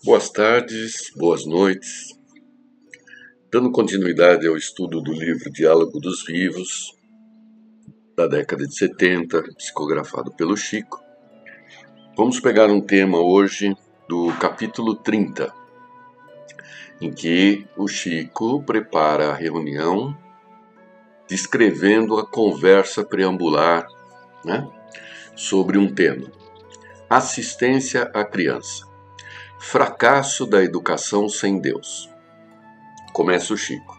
Boas tardes, boas noites. Dando continuidade ao estudo do livro Diálogo dos Vivos, da década de 70, psicografado pelo Chico, vamos pegar um tema hoje do capítulo 30, em que o Chico prepara a reunião descrevendo a conversa preambular, sobre um tema: assistência à criança. Fracasso da educação sem Deus. Começa o Chico.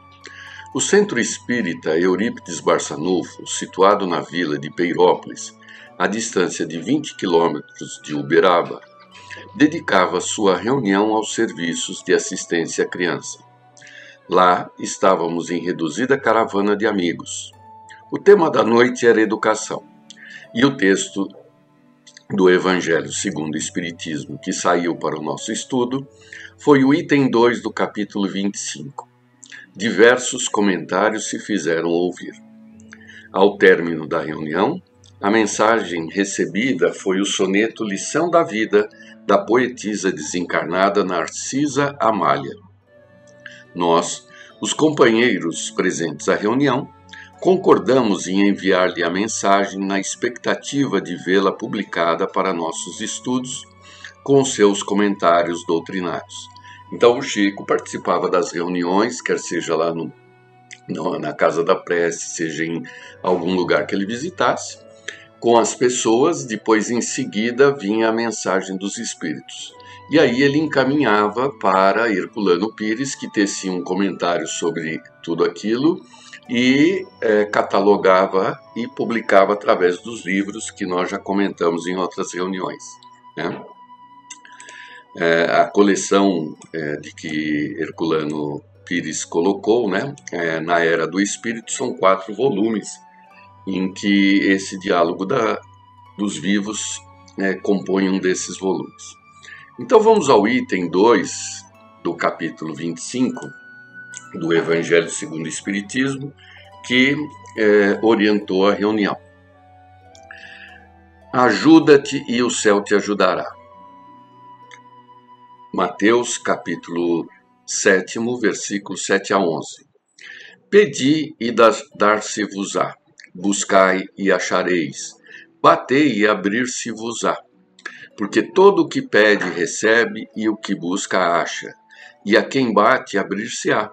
O Centro Espírita Eurípides Barçanufo, situado na vila de Peirópolis, à distância de 20 quilômetros de Uberaba, dedicava sua reunião aos serviços de assistência à criança. Lá estávamos em reduzida caravana de amigos. O tema da noite era educação, e o texto do Evangelho segundo o Espiritismo, que saiu para o nosso estudo, foi o item 2 do capítulo 25. Diversos comentários se fizeram ouvir. Ao término da reunião, a mensagem recebida foi o soneto Lição da Vida, da poetisa desencarnada Narcisa Amália. Nós, os companheiros presentes à reunião, concordamos em enviar-lhe a mensagem na expectativa de vê-la publicada para nossos estudos com seus comentários doutrinários. Então o Chico participava das reuniões, quer seja lá na Casa da Prece, seja em algum lugar que ele visitasse, com as pessoas. Depois, em seguida, vinha a mensagem dos espíritos. E aí ele encaminhava para Herculano Pires, que tecia um comentário sobre tudo aquilo, e catalogava e publicava através dos livros que nós já comentamos em outras reuniões, a coleção de que Herculano Pires colocou, na Era do Espírito, são 4 volumes, em que esse diálogo dos vivos compõe um desses volumes. Então vamos ao item 2 do capítulo 25, do Evangelho segundo o Espiritismo, que orientou a reunião. Ajuda-te e o céu te ajudará. Mateus capítulo 7, versículos 7 a 11. Pedi e dar-se-vos-á, buscai e achareis, batei e abrir-se-vos-á. Porque todo o que pede recebe, e o que busca acha, e a quem bate abrir-se-á.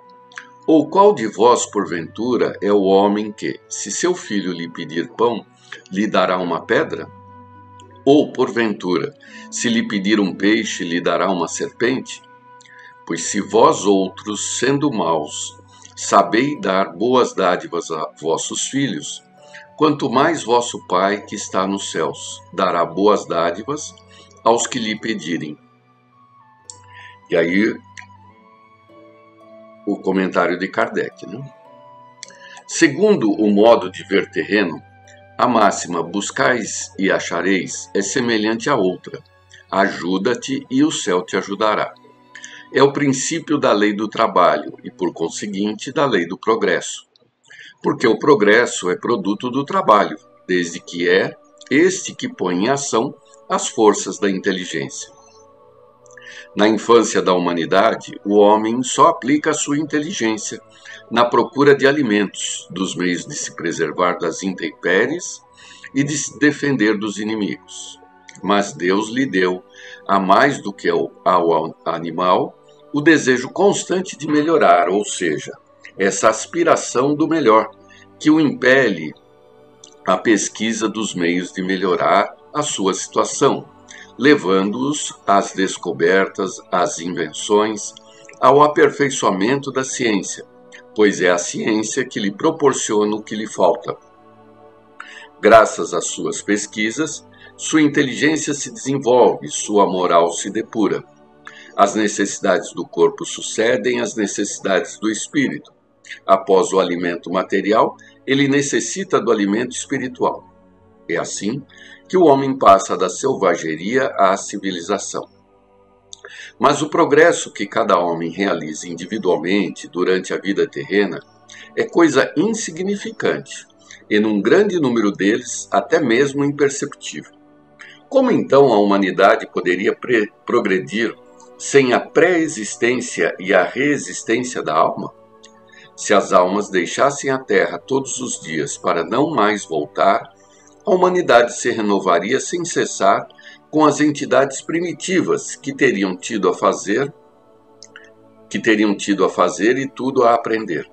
Ou qual de vós, porventura, é o homem que, se seu filho lhe pedir pão, lhe dará uma pedra? Ou, porventura, se lhe pedir um peixe, lhe dará uma serpente? Pois se vós outros, sendo maus, sabeis dar boas dádivas a vossos filhos, quanto mais vosso Pai, que está nos céus, dará boas dádivas aos que lhe pedirem. E aí, o comentário de Kardec. Segundo o modo de ver terreno, a máxima buscais e achareis é semelhante à outra: ajuda-te e o céu te ajudará. É o princípio da lei do trabalho e, por conseguinte, da lei do progresso. Porque o progresso é produto do trabalho, desde que é este que põe em ação as forças da inteligência. Na infância da humanidade, o homem só aplica a sua inteligência na procura de alimentos, dos meios de se preservar das intempéries e de se defender dos inimigos. Mas Deus lhe deu, a mais do que ao animal, o desejo constante de melhorar, ou seja, essa aspiração do melhor, que o impele à pesquisa dos meios de melhorar a sua situação, levando-os às descobertas, às invenções, ao aperfeiçoamento da ciência, pois é a ciência que lhe proporciona o que lhe falta. Graças às suas pesquisas, sua inteligência se desenvolve, sua moral se depura. As necessidades do corpo sucedem às necessidades do espírito. Após o alimento material, ele necessita do alimento espiritual. É assim que o homem passa da selvageria à civilização. Mas o progresso que cada homem realiza individualmente durante a vida terrena é coisa insignificante, e num grande número deles até mesmo imperceptível. Como então a humanidade poderia progredir sem a pré-existência e a reexistência da alma? Se as almas deixassem a Terra todos os dias para não mais voltar, a humanidade se renovaria sem cessar com as entidades primitivas que teriam tido a fazer e tudo a aprender.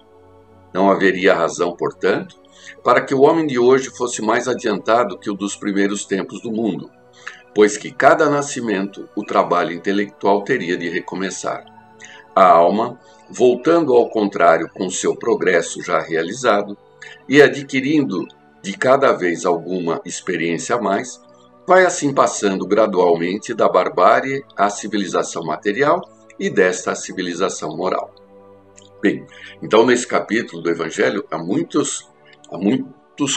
Não haveria razão, portanto, para que o homem de hoje fosse mais adiantado que o dos primeiros tempos do mundo, pois que cada nascimento o trabalho intelectual teria de recomeçar. A alma, voltando ao contrário com seu progresso já realizado e adquirindo de cada vez alguma experiência a mais, vai assim passando gradualmente da barbárie à civilização material e desta à civilização moral. Bem, então nesse capítulo do Evangelho há muitos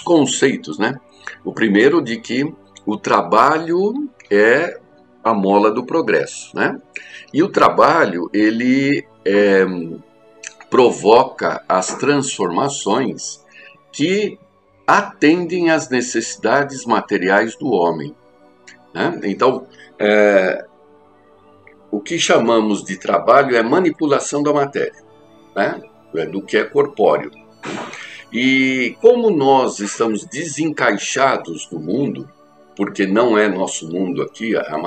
conceitos, né? O primeiro de que o trabalho é a mola do progresso, né? E o trabalho, ele provoca as transformações que atendem às necessidades materiais do homem, né? Então, o que chamamos de trabalho é manipulação da matéria, né? Do que é corpóreo. E como nós estamos desencaixados do mundo, porque não é nosso mundo aqui, a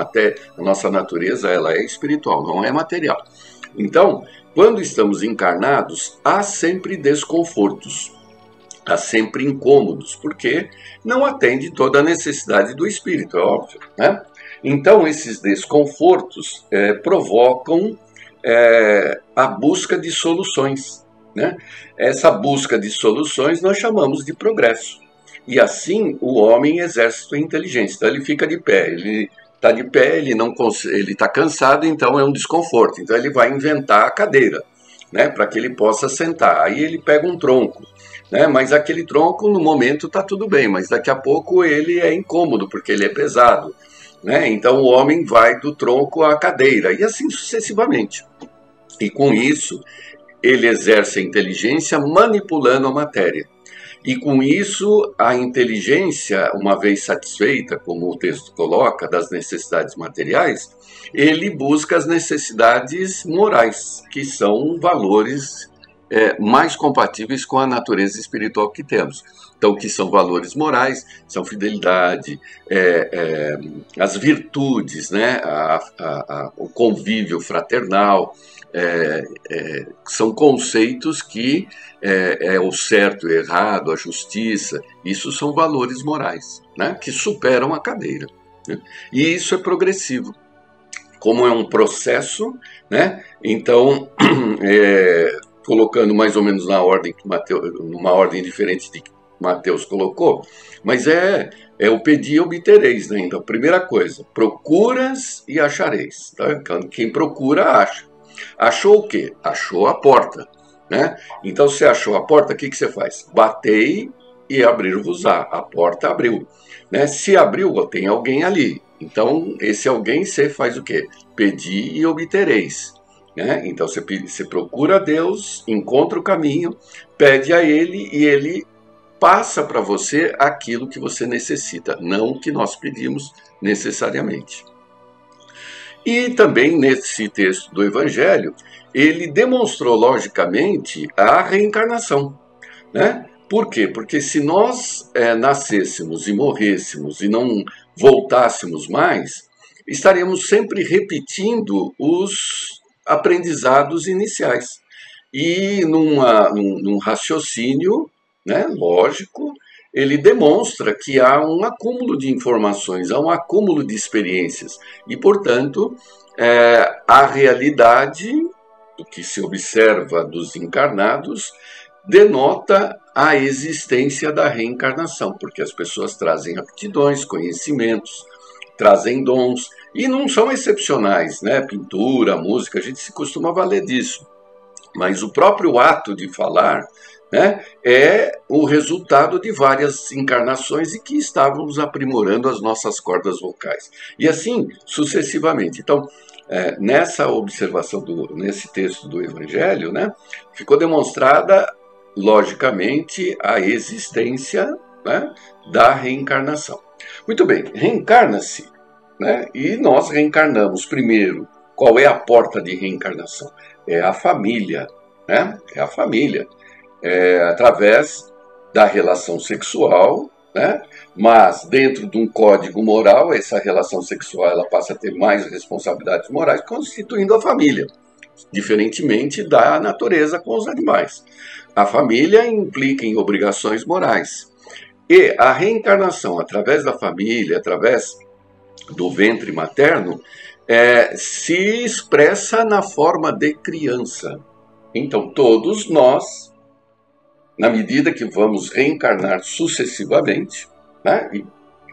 nossa natureza ela é espiritual, não é material. Então, quando estamos encarnados, há sempre desconfortos, há sempre incômodos, porque não atende toda a necessidade do espírito, é óbvio, né? Então, esses desconfortos provocam a busca de soluções, né? Essa busca de soluções nós chamamos de progresso. E assim o homem exerce sua inteligência. Então ele fica de pé, ele está de pé, ele está cansado, então é um desconforto. Então ele vai inventar a cadeira, né, para que ele possa sentar. Aí ele pega um tronco, né, mas aquele tronco no momento está tudo bem, mas daqui a pouco ele é incômodo porque ele é pesado, né? Então o homem vai do tronco à cadeira e assim sucessivamente. E com isso ele exerce a inteligência manipulando a matéria. E com isso, a inteligência, uma vez satisfeita, como o texto coloca, das necessidades materiais, ele busca as necessidades morais, que são valores mais compatíveis com a natureza espiritual que temos. Então, que são valores morais, são fidelidade, as virtudes, né? O convívio fraternal, são conceitos que o certo e o errado, a justiça, isso são valores morais, né, que superam a cadeira, né? E isso é progressivo. Como é um processo, né, então, colocando mais ou menos na ordem que numa ordem diferente de que Mateus colocou, mas é o pedir e obtereis, né? Então, primeira coisa, procuras e achareis, tá? Quem procura, acha. Achou o quê? Achou a porta, né? Então, se achou a porta, o que você faz? Batei e abrir-vos-á. A porta abriu, né? Se abriu, tem alguém ali. Então, esse alguém, você faz o quê? Pedir e obtereis, né? Então, você procura a Deus, encontra o caminho, pede a Ele e Ele passa para você aquilo que você necessita, não o que nós pedimos necessariamente. E também nesse texto do Evangelho, ele demonstrou logicamente a reencarnação, né? Por quê? Porque se nós nascêssemos e morrêssemos e não voltássemos mais, estaríamos sempre repetindo os aprendizados iniciais. E num raciocínio, né, lógico, ele demonstra que há um acúmulo de informações, há um acúmulo de experiências. E, portanto, a realidade do que se observa dos encarnados denota a existência da reencarnação, porque as pessoas trazem aptidões, conhecimentos, trazem dons, e não são excepcionais, né? Pintura, música, a gente se costuma valer disso. Mas o próprio ato de falar, né, é o resultado de várias encarnações e que estávamos aprimorando as nossas cordas vocais. E assim sucessivamente. Então, nessa observação, nesse texto do Evangelho, né, ficou demonstrada, logicamente, a existência, né, da reencarnação. Muito bem, reencarna-se, né, e nós reencarnamos primeiro Qual é a porta de reencarnação? É a família, né? É a família. Através da relação sexual, né? Mas dentro de um código moral, essa relação sexual ela passa a ter mais responsabilidades morais, constituindo a família, diferentemente da natureza com os animais. A família implica em obrigações morais. E a reencarnação, através da família, através do ventre materno, se expressa na forma de criança. Então, todos nós, na medida que vamos reencarnar sucessivamente, né, e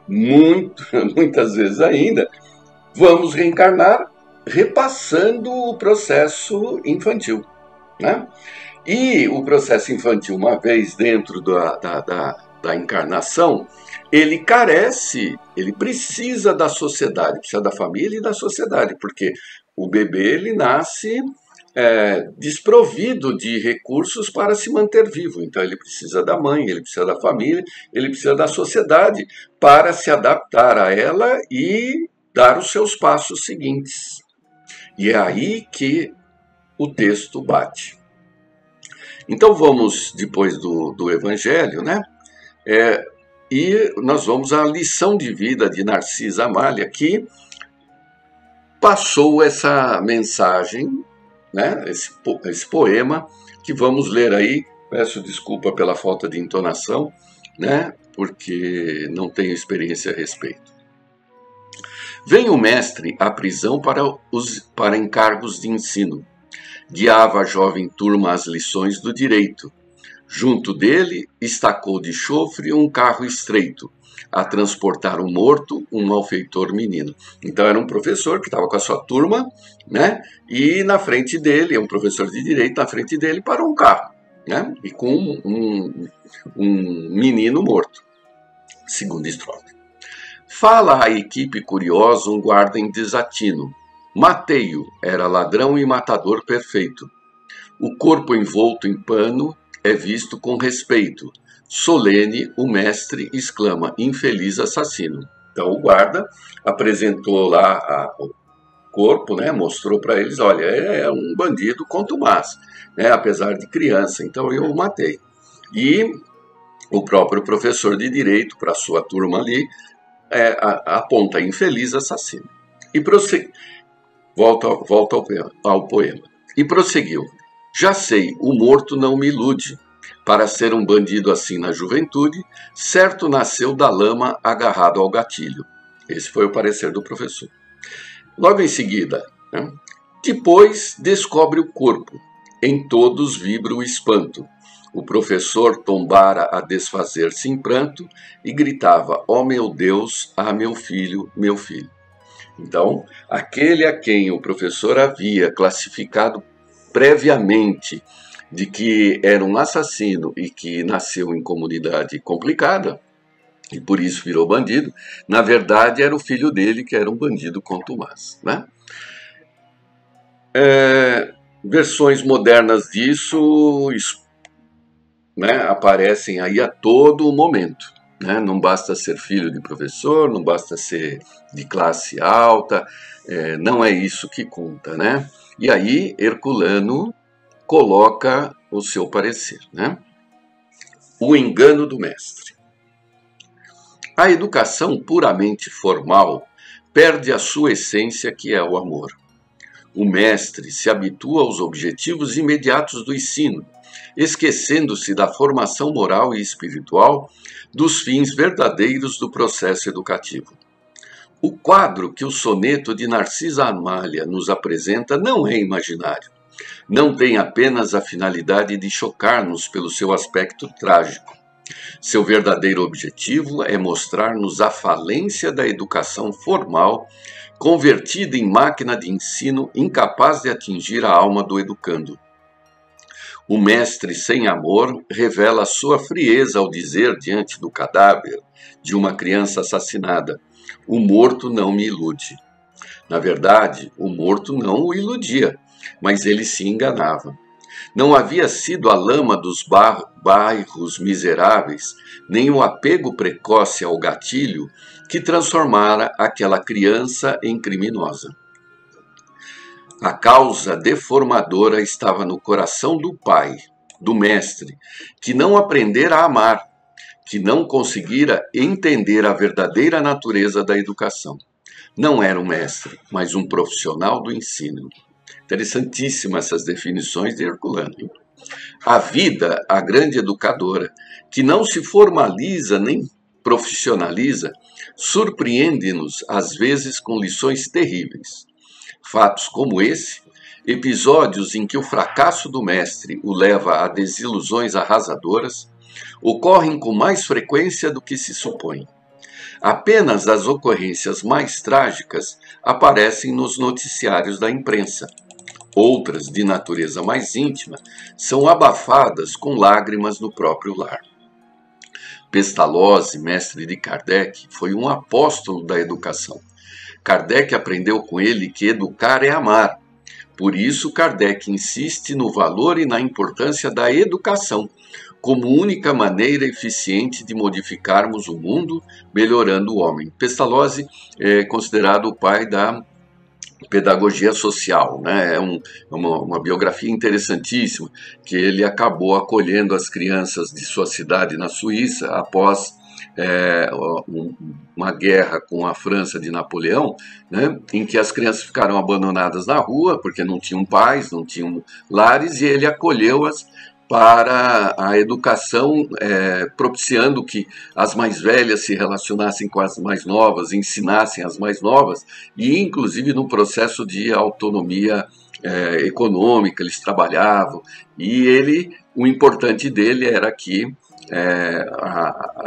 muitas vezes ainda, vamos reencarnar repassando o processo infantil, né? E o processo infantil, uma vez dentro da encarnação, ele carece, ele precisa da sociedade, precisa da família e da sociedade, porque o bebê ele nasce desprovido de recursos para se manter vivo. Então ele precisa da mãe, ele precisa da família, ele precisa da sociedade para se adaptar a ela e dar os seus passos seguintes. E é aí que o texto bate. Então vamos, depois do Evangelho, né? E nós vamos à lição de vida de Narcisa Amália, que passou essa mensagem, né? Esse poema que vamos ler aí. Peço desculpa pela falta de entonação, né? Porque não tenho experiência a respeito. Vem o mestre à prisão para encargos de ensino. Guiava a jovem turma às lições do direito. Junto dele, estacou de chofre um carro estreito, a transportar um morto, um malfeitor menino. Então era um professor que estava com a sua turma, né? E na frente dele, um professor de direito, na frente dele parou um carro, né? E com um menino morto. Segunda estrofe. Fala a equipe curiosa um guarda em desatino. Matei-o, era ladrão e matador perfeito. O corpo envolto em pano é visto com respeito. Solene, o mestre exclama, infeliz assassino. Então o guarda apresentou lá o corpo, né, mostrou para eles, olha, é um bandido contumaz, né, apesar de criança, então eu o matei. E o próprio professor de direito, para a sua turma ali, aponta infeliz assassino. E volta ao poema. E prosseguiu. Já sei, o morto não me ilude. Para ser um bandido assim na juventude, certo nasceu da lama agarrado ao gatilho. Esse foi o parecer do professor. Logo em seguida, né? Depois descobre o corpo. Em todos vibra o espanto. O professor tombara a desfazer-se em pranto e gritava, ó meu Deus, ah meu filho, meu filho. Então, aquele a quem o professor havia classificado previamente de que era um assassino e que nasceu em comunidade complicada, e por isso virou bandido, na verdade era o filho dele que era um bandido contumaz, né? Versões modernas disso, né, aparecem aí a todo momento. Né? Não basta ser filho de professor, não basta ser de classe alta, não é isso que conta, né? E aí Herculano coloca o seu parecer, né? O engano do mestre. A educação puramente formal perde a sua essência, que é o amor. O mestre se habitua aos objetivos imediatos do ensino, esquecendo-se da formação moral e espiritual dos fins verdadeiros do processo educativo. O quadro que o soneto de Narcisa Amália nos apresenta não é imaginário. Não tem apenas a finalidade de chocar-nos pelo seu aspecto trágico. Seu verdadeiro objetivo é mostrar-nos a falência da educação formal, convertida em máquina de ensino incapaz de atingir a alma do educando. O mestre sem amor revela sua frieza ao dizer diante do cadáver de uma criança assassinada: o morto não me ilude. Na verdade, o morto não o iludia, mas ele se enganava. Não havia sido a lama dos bairros miseráveis, nem o apego precoce ao gatilho que transformara aquela criança em criminosa. A causa deformadora estava no coração do pai, do mestre, que não aprendera a amar, que não conseguira entender a verdadeira natureza da educação. Não era um mestre, mas um profissional do ensino. Interessantíssimas essas definições de Herculano. A vida, a grande educadora, que não se formaliza nem profissionaliza, surpreende-nos às vezes com lições terríveis. Fatos como esse, episódios em que o fracasso do mestre o leva a desilusões arrasadoras, ocorrem com mais frequência do que se supõe. Apenas as ocorrências mais trágicas aparecem nos noticiários da imprensa. Outras, de natureza mais íntima, são abafadas com lágrimas no próprio lar. Pestalozzi, mestre de Kardec, foi um apóstolo da educação. Kardec aprendeu com ele que educar é amar. Por isso, Kardec insiste no valor e na importância da educação, como única maneira eficiente de modificarmos o mundo, melhorando o homem. Pestalozzi é considerado o pai da pedagogia social, né? É uma biografia interessantíssima, que ele acabou acolhendo as crianças de sua cidade na Suíça após uma guerra com a França de Napoleão, né, em que as crianças ficaram abandonadas na rua porque não tinham pais, não tinham lares, e ele acolheu-as para a educação, propiciando que as mais velhas se relacionassem com as mais novas, ensinassem as mais novas, e inclusive no processo de autonomia econômica eles trabalhavam, e o importante dele era que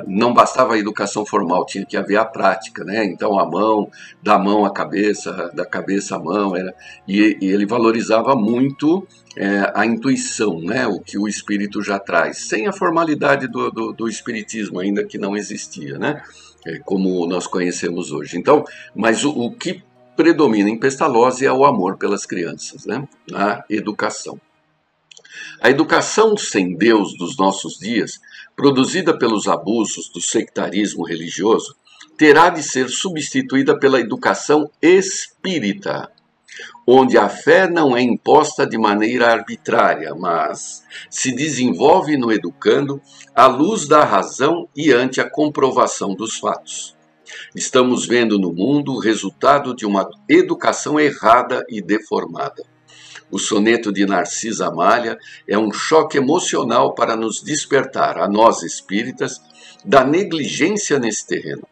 não bastava a educação formal, tinha que haver a prática, né? Então a mão, da mão à cabeça, da cabeça à mão, e ele valorizava muito a intuição, né? O que o espírito já traz, sem a formalidade do espiritismo, ainda que não existia, né? Como nós conhecemos hoje. Então, mas o que predomina em Pestalozzi é o amor pelas crianças, né? Na educação. A educação sem Deus dos nossos dias, produzida pelos abusos do sectarismo religioso, terá de ser substituída pela educação espírita, onde a fé não é imposta de maneira arbitrária, mas se desenvolve no educando à luz da razão e ante a comprovação dos fatos. Estamos vendo no mundo o resultado de uma educação errada e deformada. O soneto de Narcisa Amália é um choque emocional para nos despertar, a nós espíritas, da negligência nesse terreno.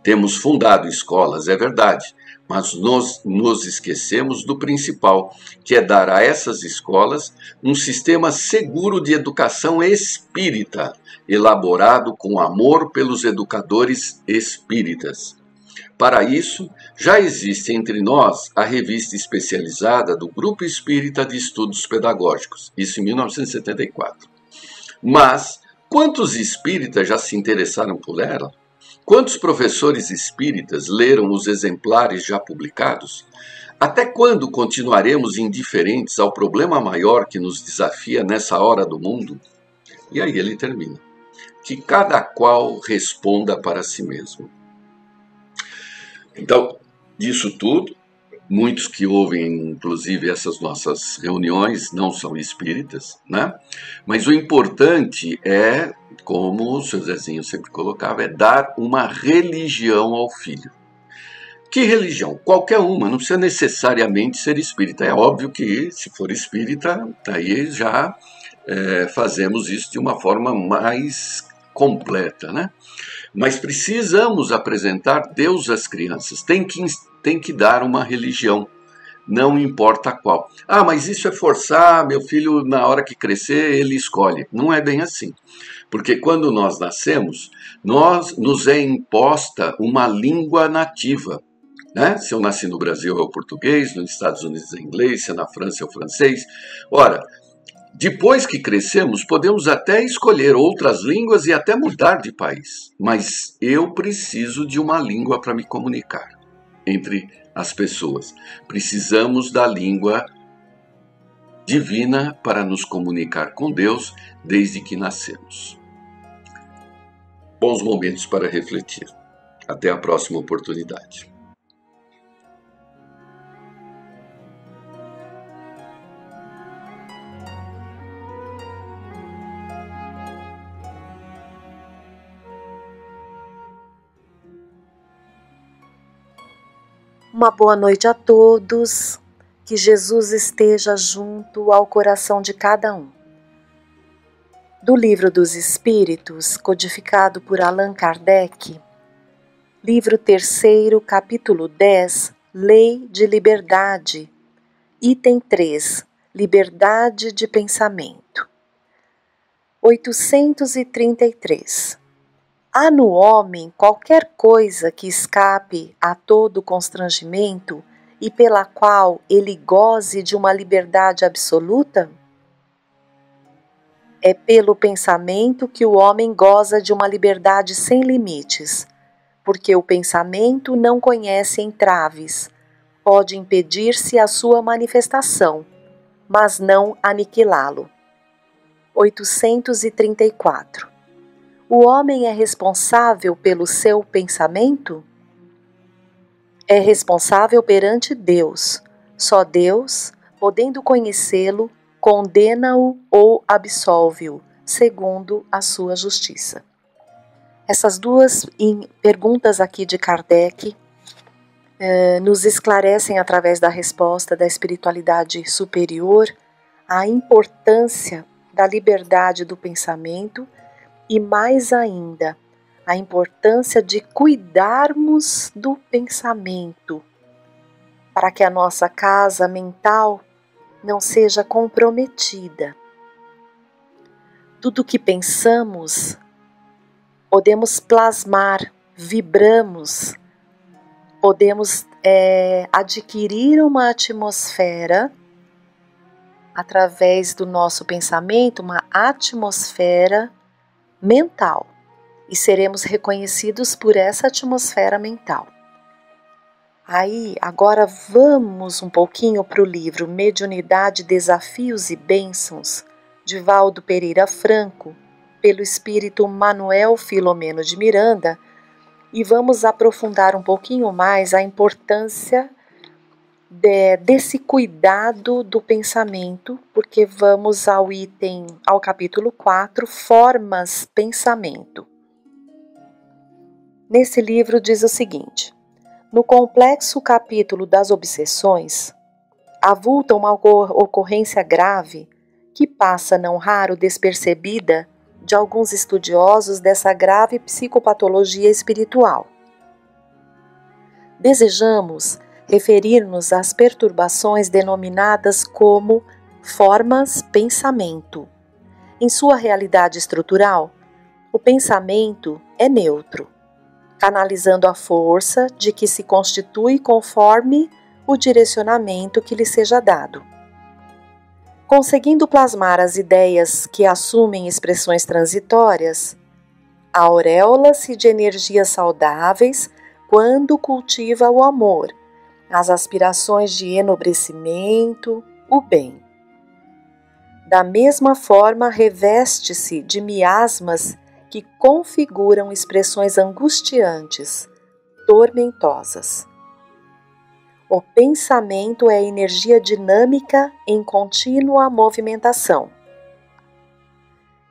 Temos fundado escolas, é verdade, mas nos esquecemos do principal, que é dar a essas escolas um sistema seguro de educação espírita, elaborado com amor pelos educadores espíritas. Para isso, já existe entre nós a revista especializada do Grupo Espírita de Estudos Pedagógicos, isso em 1974. Mas, quantos espíritas já se interessaram por ela? Quantos professores espíritas leram os exemplares já publicados? Até quando continuaremos indiferentes ao problema maior que nos desafia nessa hora do mundo? E aí ele termina. Que cada qual responda para si mesmo. Então, disso tudo, muitos que ouvem, inclusive, essas nossas reuniões não são espíritas, né? Mas o importante é, como o seu Zezinho sempre colocava, é dar uma religião ao filho. Que religião? Qualquer uma, não precisa necessariamente ser espírita. É óbvio que, se for espírita, aí já fazemos isso de uma forma mais completa, né? Mas precisamos apresentar Deus às crianças. Tem que dar uma religião, não importa qual. Ah, mas isso é forçar, meu filho, na hora que crescer, ele escolhe. Não é bem assim. Porque quando nós nascemos, nos é imposta uma língua nativa. Né? Se eu nasci no Brasil é o português, nos Estados Unidos é inglês, se é na França é o francês. Ora, depois que crescemos, podemos até escolher outras línguas e até mudar de país. Mas eu preciso de uma língua para me comunicar entre as pessoas. Precisamos da língua divina para nos comunicar com Deus desde que nascemos. Bons momentos para refletir. Até a próxima oportunidade. Uma boa noite a todos, que Jesus esteja junto ao coração de cada um. Do Livro dos Espíritos, codificado por Allan Kardec, livro 3º, capítulo 10, Lei de Liberdade, item 3, Liberdade de Pensamento. 833. Há no homem qualquer coisa que escape a todo constrangimento e pela qual ele goze de uma liberdade absoluta? É pelo pensamento que o homem goza de uma liberdade sem limites, porque o pensamento não conhece entraves, pode impedir-se a sua manifestação, mas não aniquilá-lo. 834. O homem é responsável pelo seu pensamento? É responsável perante Deus. Só Deus, podendo conhecê-lo, condena-o ou absolve-o, segundo a sua justiça. Essas duas perguntas aqui de Kardec nos esclarecem, através da resposta da espiritualidade superior, a importância da liberdade do pensamento e, mais ainda, a importância de cuidarmos do pensamento, para que a nossa casa mental não seja comprometida. Tudo que pensamos, podemos plasmar, vibramos, podemos adquirir uma atmosfera através do nosso pensamento, uma atmosfera mental, e seremos reconhecidos por essa atmosfera mental. Aí, agora vamos um pouquinho para o livro Mediunidade, Desafios e Bênçãos, de Valdo Pereira Franco, pelo espírito Manuel Filomeno de Miranda, e vamos aprofundar um pouquinho mais a importância desse cuidado do pensamento, porque vamos ao capítulo 4, Formas Pensamento. Nesse livro diz o seguinte: no complexo capítulo das obsessões, avulta uma ocorrência grave que passa não raro despercebida de alguns estudiosos dessa grave psicopatologia espiritual. Desejamos referir-nos às perturbações denominadas como formas pensamento. Em sua realidade estrutural, o pensamento é neutro, canalizando a força de que se constitui conforme o direcionamento que lhe seja dado. Conseguindo plasmar as ideias que assumem expressões transitórias, auréola-se de energias saudáveis quando cultiva o amor, as aspirações de enobrecimento, o bem. Da mesma forma, reveste-se de miasmas que configuram expressões angustiantes, tormentosas. O pensamento é energia dinâmica em contínua movimentação.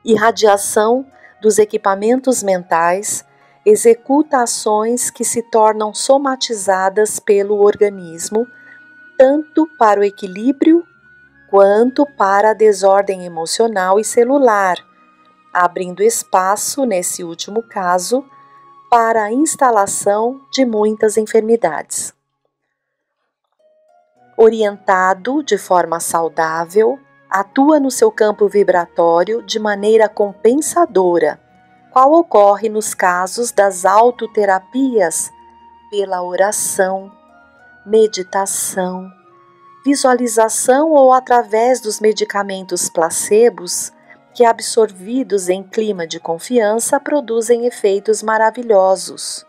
Irradiação dos equipamentos mentais executa ações que se tornam somatizadas pelo organismo, tanto para o equilíbrio quanto para a desordem emocional e celular, abrindo espaço, nesse último caso, para a instalação de muitas enfermidades. Orientado de forma saudável, atua no seu campo vibratório de maneira compensadora, qual ocorre nos casos das autoterapias pela oração, meditação, visualização ou através dos medicamentos placebos que, absorvidos em clima de confiança, produzem efeitos maravilhosos.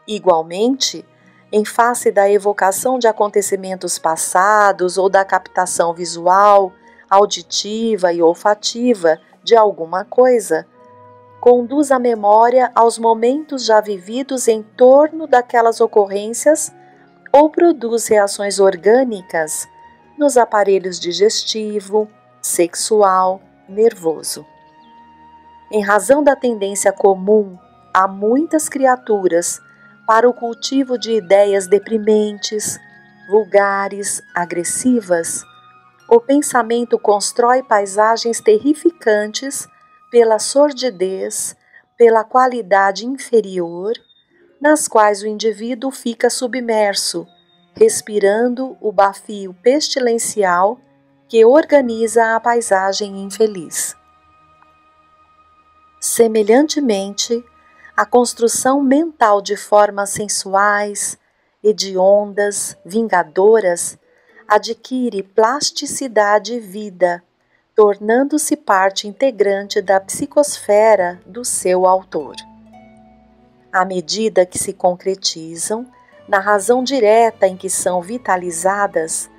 Igualmente, em face da evocação de acontecimentos passados ou da captação visual, auditiva e olfativa de alguma coisa, conduz a memória aos momentos já vividos em torno daquelas ocorrências ou produz reações orgânicas nos aparelhos digestivo, sexual, nervoso. Em razão da tendência comum a muitas criaturas para o cultivo de ideias deprimentes, vulgares, agressivas, o pensamento constrói paisagens terrificantes pela sordidez, pela qualidade inferior, nas quais o indivíduo fica submerso, respirando o bafio pestilencial que organiza a paisagem infeliz. Semelhantemente, a construção mental de formas sensuais, hediondas, vingadoras, adquire plasticidade e vida, tornando-se parte integrante da psicosfera do seu autor. À medida que se concretizam, na razão direta em que são vitalizadas,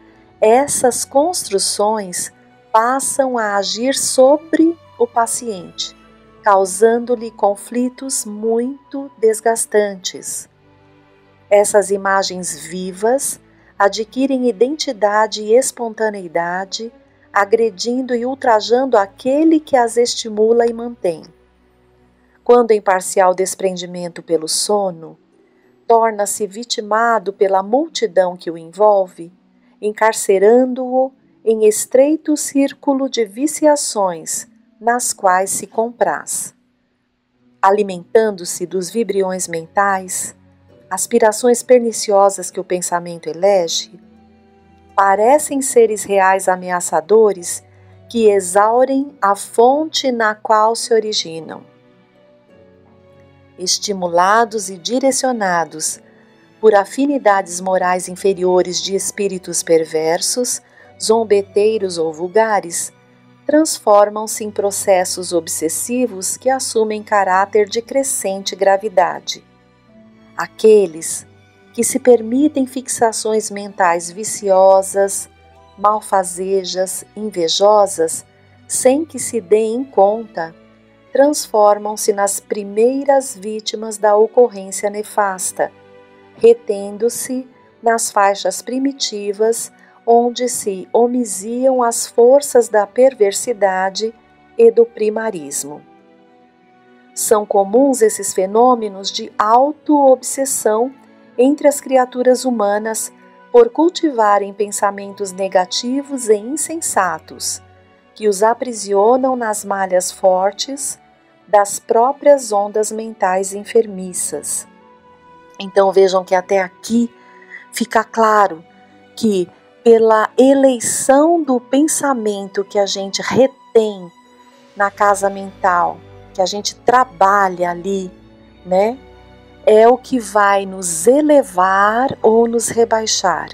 essas construções passam a agir sobre o paciente, causando-lhe conflitos muito desgastantes. Essas imagens vivas adquirem identidade e espontaneidade, agredindo e ultrajando aquele que as estimula e mantém. Quando em parcial desprendimento pelo sono, torna-se vitimado pela multidão que o envolve, encarcerando-o em estreito círculo de viciações nas quais se compraz. Alimentando-se dos vibriões mentais, aspirações perniciosas que o pensamento elege, parecem seres reais ameaçadores que exaurem a fonte na qual se originam. Estimulados e direcionados por afinidades morais inferiores de espíritos perversos, zombeteiros ou vulgares, transformam-se em processos obsessivos que assumem caráter de crescente gravidade. Aqueles que se permitem fixações mentais viciosas, malfazejas, invejosas, sem que se deem conta, transformam-se nas primeiras vítimas da ocorrência nefasta, retendo-se nas faixas primitivas onde se homisiam as forças da perversidade e do primarismo. São comuns esses fenômenos de auto-obsessão entre as criaturas humanas por cultivarem pensamentos negativos e insensatos, que os aprisionam nas malhas fortes das próprias ondas mentais enfermiças. Então vejam que até aqui fica claro que pela eleição do pensamento que a gente retém na casa mental, que a gente trabalha ali, né? É o que vai nos elevar ou nos rebaixar.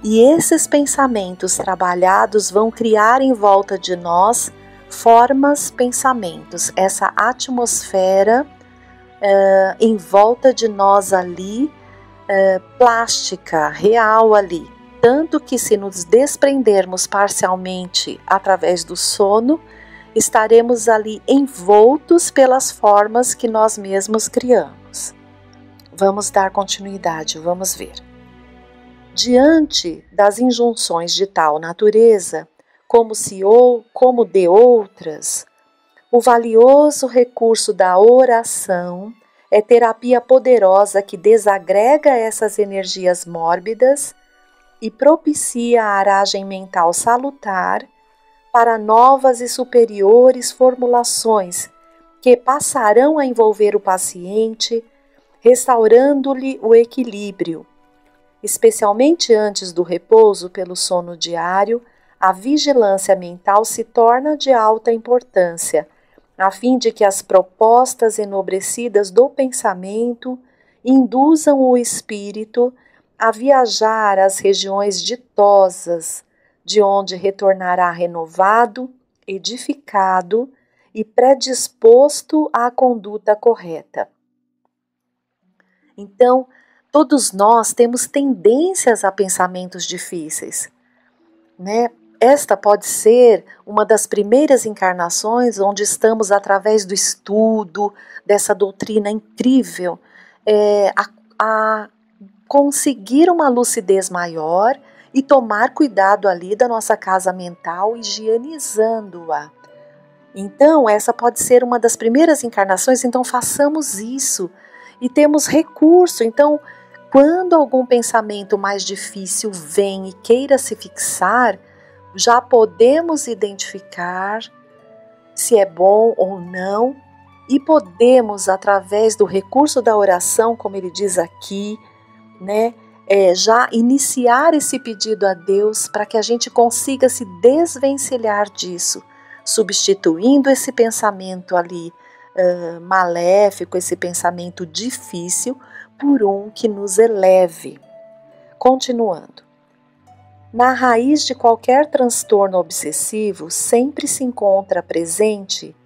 E esses pensamentos trabalhados vão criar em volta de nós formas, pensamentos, essa atmosfera em volta de nós ali, plástica, real ali. Tanto que se nos desprendermos parcialmente através do sono, estaremos ali envoltos pelas formas que nós mesmos criamos. Vamos dar continuidade, vamos ver. Diante das injunções de tal natureza, como de outras, o valioso recurso da oração é terapia poderosa que desagrega essas energias mórbidas e propicia a aragem mental salutar para novas e superiores formulações que passarão a envolver o paciente, restaurando-lhe o equilíbrio. Especialmente antes do repouso pelo sono diário, a vigilância mental se torna de alta importância, a fim de que as propostas enobrecidas do pensamento induzam o espírito a viajar às regiões ditosas, de onde retornará renovado, edificado e predisposto à conduta correta. Então, todos nós temos tendências a pensamentos difíceis, né? Esta pode ser uma das primeiras encarnações onde estamos, através do estudo dessa doutrina incrível, a conseguir uma lucidez maior e tomar cuidado ali da nossa casa mental, higienizando-a. Então, essa pode ser uma das primeiras encarnações, então façamos isso. e temos recurso. Então, quando algum pensamento mais difícil vem e queira se fixar, já podemos identificar se é bom ou não, e podemos, através do recurso da oração, como ele diz aqui, né, já iniciar esse pedido a Deus para que a gente consiga se desvencilhar disso, substituindo esse pensamento ali maléfico, esse pensamento difícil, por um que nos eleve. Continuando. Na raiz de qualquer transtorno obsessivo sempre se encontra presente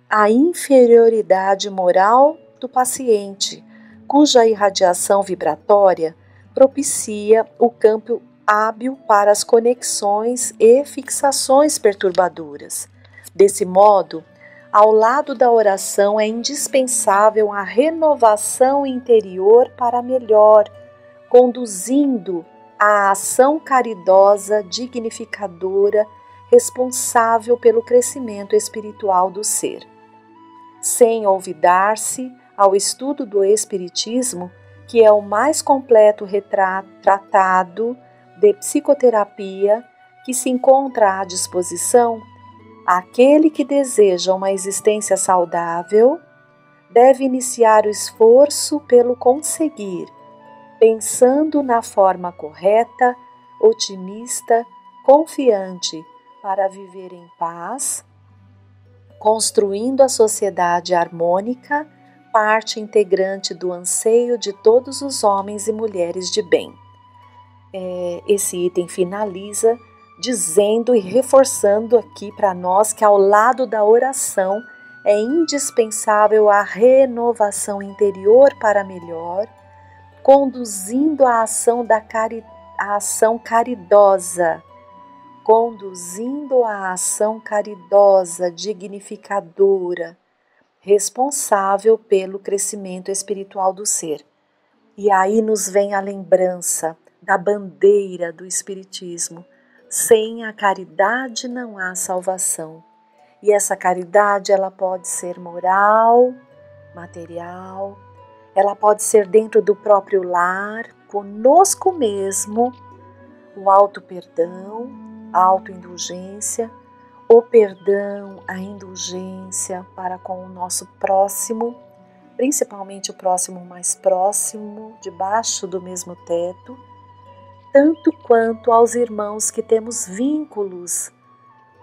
a inferioridade moral do paciente, cuja irradiação vibratória propicia o campo hábil para as conexões e fixações perturbadoras. Desse modo, ao lado da oração é indispensável a renovação interior para melhor, conduzindo a ação caridosa, dignificadora, responsável pelo crescimento espiritual do ser. Sem olvidar-se ao estudo do Espiritismo, que é o mais completo tratado de psicoterapia que se encontra à disposição, aquele que deseja uma existência saudável deve iniciar o esforço pelo conseguir, pensando na forma correta, otimista, confiante para viver em paz, construindo a sociedade harmônica, parte integrante do anseio de todos os homens e mulheres de bem. Esse item finaliza dizendo e reforçando aqui para nós que ao lado da oração é indispensável a renovação interior para melhor, conduzindo a ação caridosa, dignificadora, responsável pelo crescimento espiritual do ser. E aí nos vem a lembrança da bandeira do Espiritismo: sem a caridade não há salvação. E essa caridade, ela pode ser moral, material, ela pode ser dentro do próprio lar, conosco mesmo, o auto-perdão, a auto-indulgência, o perdão, a indulgência para com o nosso próximo, principalmente o próximo mais próximo, debaixo do mesmo teto, tanto quanto aos irmãos que temos vínculos,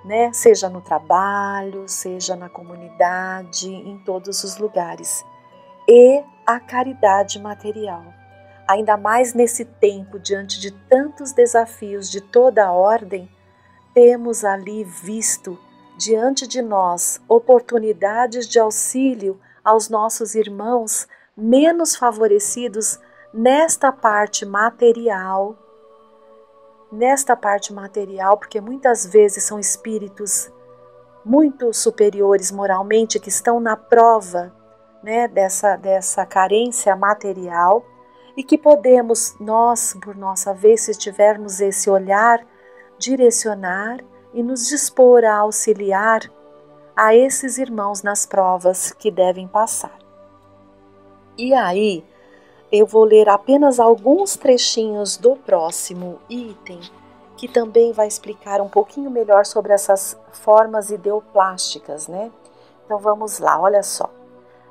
né? Seja no trabalho, seja na comunidade, em todos os lugares. E a caridade material. Ainda mais nesse tempo, diante de tantos desafios de toda a ordem, temos ali visto diante de nós oportunidades de auxílio aos nossos irmãos menos favorecidos nesta parte material, porque muitas vezes são espíritos muito superiores moralmente que estão na prova, né, dessa carência material, e que podemos, nós, por nossa vez, se tivermos esse olhar, direcionar e nos dispor a auxiliar a esses irmãos nas provas que devem passar. E aí, eu vou ler apenas alguns trechinhos do próximo item, que também vai explicar um pouquinho melhor sobre essas formas ideoplásticas, né? Então vamos lá, olha só.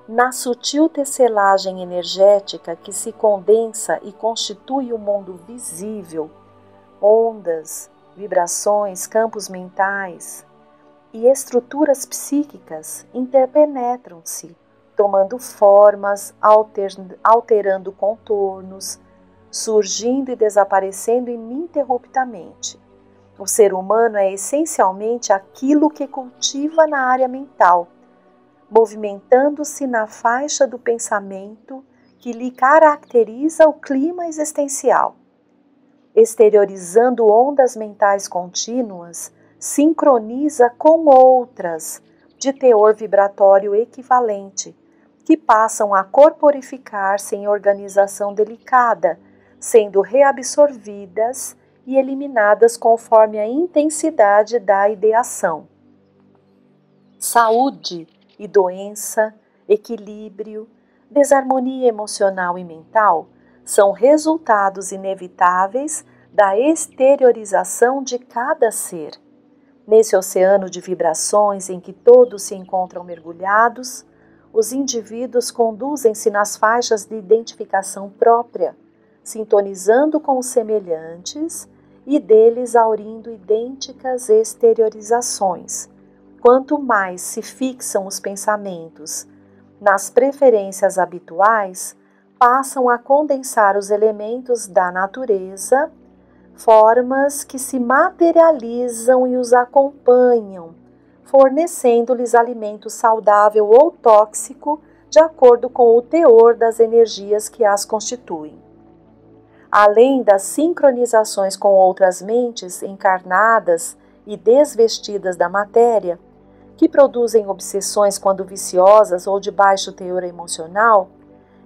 Na sutil tecelagem energética que se condensa e constitui o mundo visível, ondas, vibrações, campos mentais e estruturas psíquicas interpenetram-se, tomando formas, alterando contornos, surgindo e desaparecendo ininterruptamente. O ser humano é essencialmente aquilo que cultiva na área mental, movimentando-se na faixa do pensamento que lhe caracteriza o clima existencial. Exteriorizando ondas mentais contínuas, sincroniza com outras de teor vibratório equivalente, que passam a corporificar-se em organização delicada, sendo reabsorvidas e eliminadas conforme a intensidade da ideação. Saúde e doença, equilíbrio, Desarmonia emocional e mental são resultados inevitáveis da exteriorização de cada ser. Nesse oceano de vibrações em que todos se encontram mergulhados, os indivíduos conduzem-se nas faixas de identificação própria, sintonizando com os semelhantes e deles aurindo idênticas exteriorizações. Quanto mais se fixam os pensamentos nas preferências habituais, passam a condensar os elementos da natureza, formas que se materializam e os acompanham, fornecendo-lhes alimento saudável ou tóxico de acordo com o teor das energias que as constituem. Além das sincronizações com outras mentes encarnadas e desvestidas da matéria, que produzem obsessões quando viciosas ou de baixo teor emocional,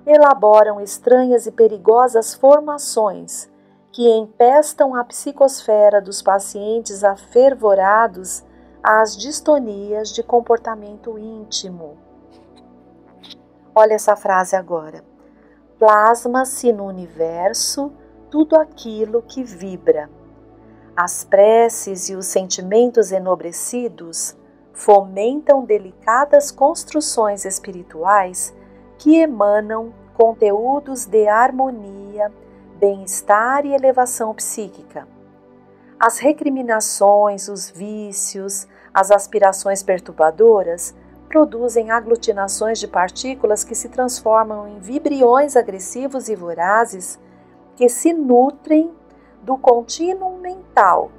elaboram estranhas e perigosas formações que empestam a psicosfera dos pacientes afervorados às distonias de comportamento íntimo. Olha essa frase agora. Plasma-se no universo tudo aquilo que vibra. As preces e os sentimentos enobrecidos fomentam delicadas construções espirituais que emanam conteúdos de harmonia, bem-estar e elevação psíquica. As recriminações, os vícios, as aspirações perturbadoras produzem aglutinações de partículas que se transformam em vibriões agressivos e vorazes que se nutrem do contínuo mental,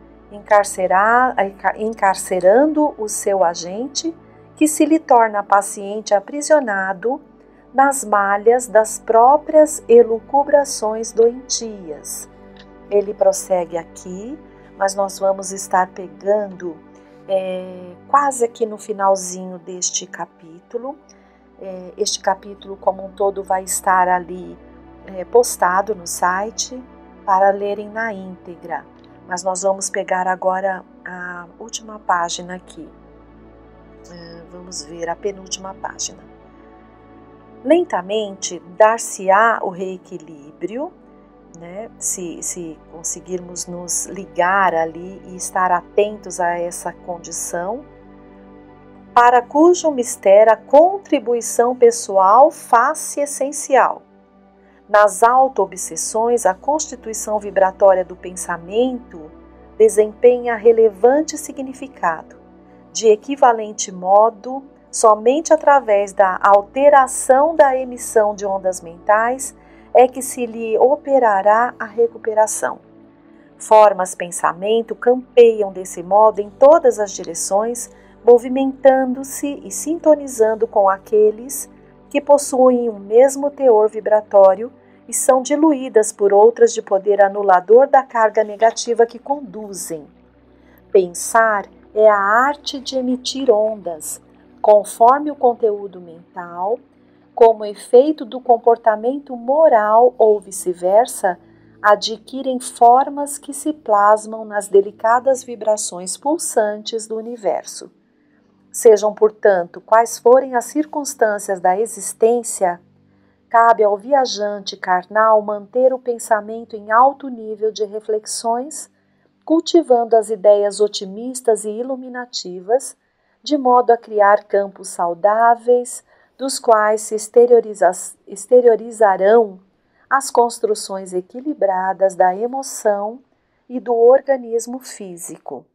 encarcerando o seu agente, que se lhe torna paciente aprisionado nas malhas das próprias elucubrações doentias. Ele prossegue aqui, mas nós vamos estar pegando quase aqui no finalzinho deste capítulo. Este capítulo como um todo vai estar ali postado no site para lerem na íntegra. Mas nós vamos pegar agora a última página aqui. Vamos ver a penúltima página. Lentamente dar-se-á o reequilíbrio, né? Se conseguirmos nos ligar ali e estar atentos a essa condição, para cujo mistério a contribuição pessoal faz-se essencial. Nas auto-obsessões, a constituição vibratória do pensamento desempenha relevante significado. De equivalente modo, somente através da alteração da emissão de ondas mentais é que se lhe operará a recuperação. Formas pensamento campeiam desse modo em todas as direções, movimentando-se e sintonizando com aqueles que possuem o mesmo teor vibratório e são diluídas por outras de poder anulador da carga negativa que conduzem. Pensar é a arte de emitir ondas, conforme o conteúdo mental, como efeito do comportamento moral ou vice-versa, adquirem formas que se plasmam nas delicadas vibrações pulsantes do universo. Sejam, portanto, quais forem as circunstâncias da existência, cabe ao viajante carnal manter o pensamento em alto nível de reflexões, cultivando as ideias otimistas e iluminativas, de modo a criar campos saudáveis, dos quais se exteriorizarão as construções equilibradas da emoção e do organismo físico.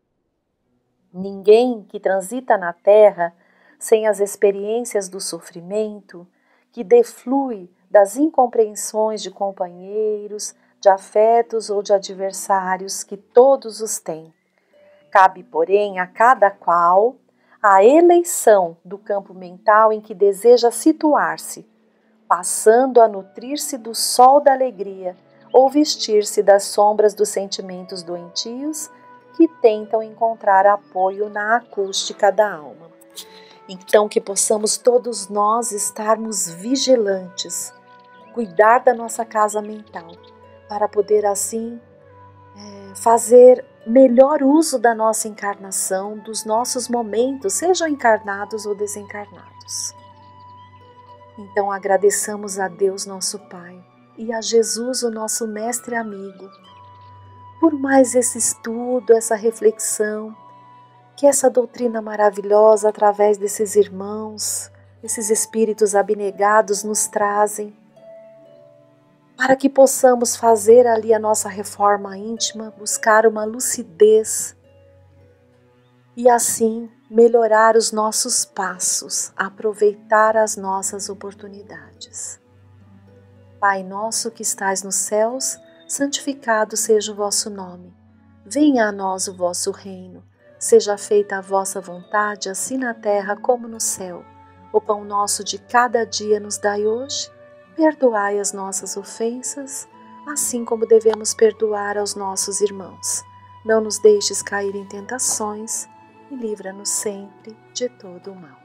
Ninguém que transita na Terra sem as experiências do sofrimento, que deflui das incompreensões de companheiros, de afetos ou de adversários que todos os têm. Cabe, porém, a cada qual a eleição do campo mental em que deseja situar-se, passando a nutrir-se do sol da alegria ou vestir-se das sombras dos sentimentos doentios que tentam encontrar apoio na acústica da alma. Então, que possamos todos nós estarmos vigilantes, cuidar da nossa casa mental, para poder assim fazer melhor uso da nossa encarnação, dos nossos momentos, sejam encarnados ou desencarnados. Então agradeçamos a Deus nosso Pai e a Jesus, o nosso mestre e amigo, por mais esse estudo, essa reflexão, que essa doutrina maravilhosa através desses irmãos, esses espíritos abnegados nos trazem, para que possamos fazer ali a nossa reforma íntima, buscar uma lucidez e assim melhorar os nossos passos, aproveitar as nossas oportunidades. Pai nosso que estais nos céus, santificado seja o vosso nome. Venha a nós o vosso reino. Seja feita a vossa vontade, assim na terra como no céu. O pão nosso de cada dia nos dai hoje. Perdoai as nossas ofensas, assim como devemos perdoar aos nossos irmãos. Não nos deixes cair em tentações e livra-nos sempre de todo o mal.